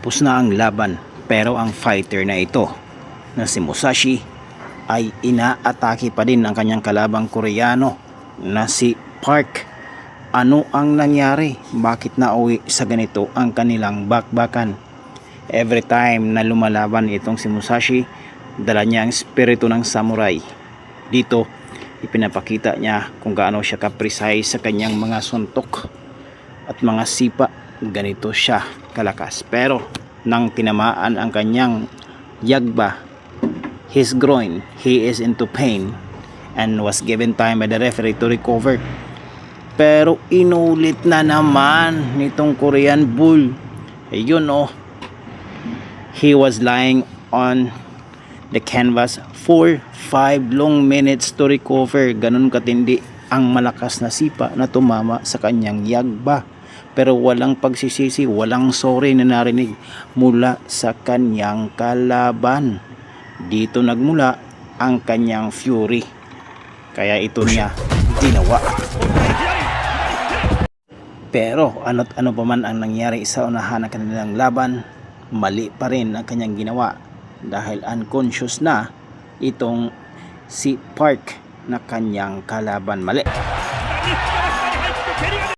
Tapos na ang laban, pero ang fighter na ito na si Musashi ay inaatake pa din ang kanyang kalabang Koreano na si Park. Ano ang nangyari? Bakit nauwi sa ganito ang kanilang bakbakan? Every time na lumalaban itong si Musashi, dala niya ang spirito ng samurai. Dito, ipinapakita niya kung gaano siya ka-precise sa kanyang mga suntok at mga sipa. Ganito siya kalakas. Pero nang tinamaan ang kanyang yagba, his groin, he is into pain and was given time by the referee to recover. Pero inulit na naman nitong Korean Bull. Ayun oh, he was lying on the canvas for 5 long minutes to recover. Ganun katindi ang malakas na sipa na tumama sa kanyang yagba. Pero walang pagsisisi, walang sorry na narinig mula sa kanyang kalaban. Dito nagmula ang kanyang fury. Kaya ito niya ginawa. Pero ano't ano pa man ang nangyari sa unahan ng kanilang laban, mali pa rin ang kanyang ginawa dahil unconscious na itong si Park na kanyang kalaban. Mali.